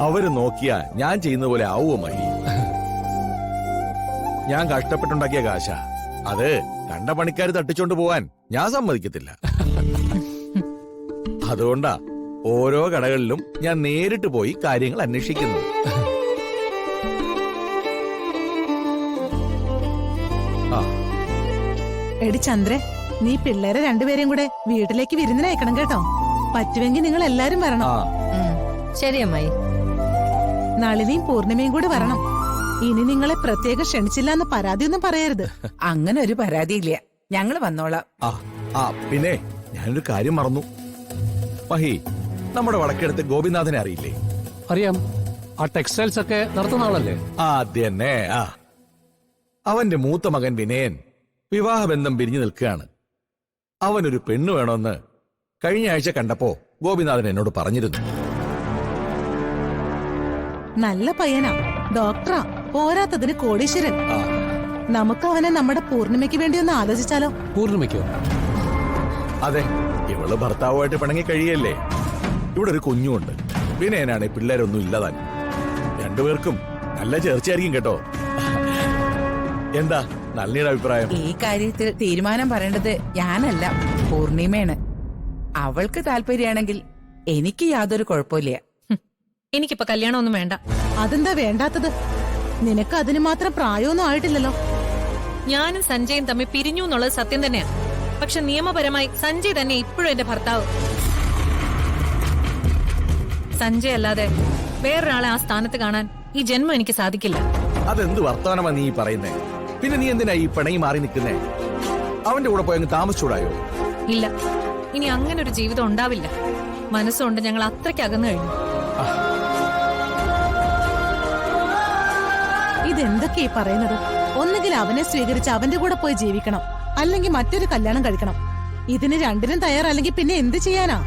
അവര് നോക്കിയാ ഞാൻ ചെയ്യുന്ന പോലെ ആവുമോ മഹി? ഞാൻ കഷ്ടപ്പെട്ടുണ്ടാക്കിയ കാശ അത് കണ്ട പണിക്കാര് തട്ടിച്ചോണ്ട് പോവാൻ ഞാൻ സമ്മതിക്കത്തില്ല. അതുകൊണ്ടാ ഓരോ കടകളിലും ഞാൻ നേരിട്ട് പോയി കാര്യങ്ങൾ അന്വേഷിക്കുന്നു. എടി ചന്ദ്രേ, നീ പിള്ളേരെ രണ്ടുപേരെയും കൂടെ വീട്ടിലേക്ക് വിരുന്നിനയക്കണം കേട്ടോ. പറ്റുമെങ്കിൽ നിങ്ങൾ എല്ലാരും വരണം. ശരി അമ്മായി. നളിനിയും പൂർണിമയും കൂടെ വരണം. ഇനി നിങ്ങളെ പ്രത്യേകം ക്ഷണിച്ചില്ല എന്ന് പരാതിയൊന്നും പറയരുത്. അങ്ങനെ ഒരു പരാതിയില്ല, ഞങ്ങള് വന്നോളാം. പിന്നെ ഞാനൊരു കാര്യം മറന്നു. മഹി, നമ്മുടെ വടക്കെടുത്ത് ഗോപിനാഥനെ അറിയില്ലേ? അറിയാം. ആ ടെക്സ്റ്റൈൽസ് ഒക്കെ നടത്തുന്ന ആളല്ലേ? തന്നെ. അവന്റെ മൂത്ത മകൻ വിനയൻ വിവാഹബന്ധം പിരിഞ്ഞു നിൽക്കുകയാണ്. അവനൊരു പെണ്ണു വേണമെന്ന് കഴിഞ്ഞ ആഴ്ച കണ്ടപ്പോ ഗോപിനാഥൻ എന്നോട് പറഞ്ഞിരുന്നു. നല്ല പയ്യനാ, ഡോക്ടറാ, പോരാത്തതിന് കോടീശ്വരൻ. നമുക്ക് അവനെ നമ്മുടെ പൂർണിമയ്ക്ക് വേണ്ടി ഒന്ന് ആലോചിച്ചാലോ? പൂർണിമയ്ക്കോ? അതെ, ഇവള് ഭർത്താവുമായിട്ട് പിണങ്ങി കഴിയല്ലേ. ഇവിടെ ഒരു കുഞ്ഞുണ്ട്. വിനയനാണ് പിള്ളേരൊന്നും ഇല്ലതാൻ. രണ്ടുപേർക്കും നല്ല ചേർച്ചയായിരിക്കും കേട്ടോ. എന്താ നളിനിയുടെ അഭിപ്രായം? ഈ കാര്യത്തിൽ തീരുമാനം പറയേണ്ടത് ഞാനല്ല, പൂർണിമയാണ്. അവൾക്ക് താല്പര്യമാണെങ്കിൽ എനിക്ക് യാതൊരു കുഴപ്പമില്ല. എനിക്കിപ്പോ കല്യാണമൊന്നും വേണ്ട. അതെന്താ വേണ്ടാത്തത്? നിനക്ക് അതിന് മാത്രം പ്രായമൊന്നും ആയിട്ടില്ലല്ലോ. ഞാനും സഞ്ജയും തമ്മിൽ പിരിഞ്ഞു എന്നുള്ളത് സത്യം തന്നെയാ. പക്ഷെ നിയമപരമായി സഞ്ജയ് തന്നെ ഇപ്പോഴും എന്റെ ഭർത്താവ്. സഞ്ജയ് അല്ലാതെ വേറൊരാളെ ആ സ്ഥാനത്ത് കാണാൻ ഈ ജന്മം എനിക്ക് സാധിക്കില്ല. അതെന്ത് വർത്തമാനമാ നീ പറയുന്നേ? പിന്നെ നീ എന്തിനാ ഈ പിണങ്ങി മാറി നിൽക്കുന്നേ? അവന്റെ കൂടെ പോയങ്ങ് താമസിച്ചൂടായോ? ഇല്ല, ഇനി അങ്ങനെ ഒരു ജീവിതം ഉണ്ടാവില്ല. മനസ്സുകൊണ്ട് ഞങ്ങൾ അത്രയ്ക്ക് അകന്നു കഴിഞ്ഞു. ഇതെന്തൊക്കെയാ പറയുന്നത്? ഒന്നുകിൽ അവനെ സ്വീകരിച്ച് അവന്റെ കൂടെ പോയി ജീവിക്കണം, അല്ലെങ്കിൽ മറ്റൊരു കല്യാണം കഴിക്കണം. ഇതിന് രണ്ടിനും തയ്യാറല്ലെങ്കിൽ പിന്നെ എന്ത് ചെയ്യാനാ?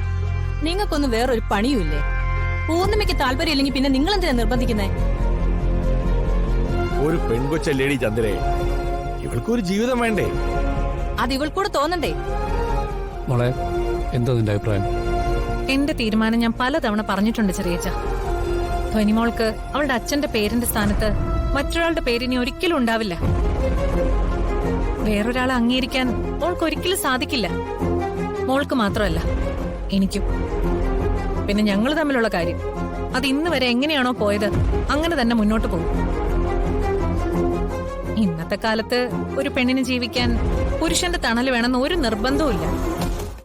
നിങ്ങൾക്കൊന്നും വേറൊരു പണിയുമില്ലേ? പൂർണ്ണിമയ്ക്ക് താല്പര്യമില്ലെങ്കിൽ പിന്നെ നിങ്ങൾ എന്തിനാ നിർബന്ധിക്കുന്നേ? ഒരു പെൺകൊച്ചല്ലേടി ചന്ദ്രേ, ഇവൾക്കൊരു ജീവിതം വേണ്ടേ? അത് ഇവൾക്കൂടെ തോന്നണ്ടേ? മോളെ, എന്താ നിന്റെ അഭിപ്രായം? എന്റെ തീരുമാനം ഞാൻ പലതവണ പറഞ്ഞിട്ടുണ്ട് ചെറിയച്ച. ധ്വനിമോൾക്ക് അവളുടെ അച്ഛന്റെ പേരിന്റെ സ്ഥാനത്ത് മറ്റൊരാളുടെ പേരിനി ഒരിക്കലും ഉണ്ടാവില്ല. വേറൊരാളെ അംഗീകരിക്കാൻ മോൾക്ക് ഒരിക്കലും സാധിക്കില്ല. മോൾക്ക് മാത്രമല്ല, എനിക്കും. പിന്നെ ഞങ്ങൾ തമ്മിലുള്ള കാര്യം അത് ഇന്ന് വരെ എങ്ങനെയാണോ പോയത് അങ്ങനെ തന്നെ മുന്നോട്ട് പോകും. ഇന്നത്തെ കാലത്ത് ഒരു പെണ്ണിന് ജീവിക്കാൻ പുരുഷന്റെ തണല് വേണമെന്ന് ഒരു നിർബന്ധവും ഇല്ല.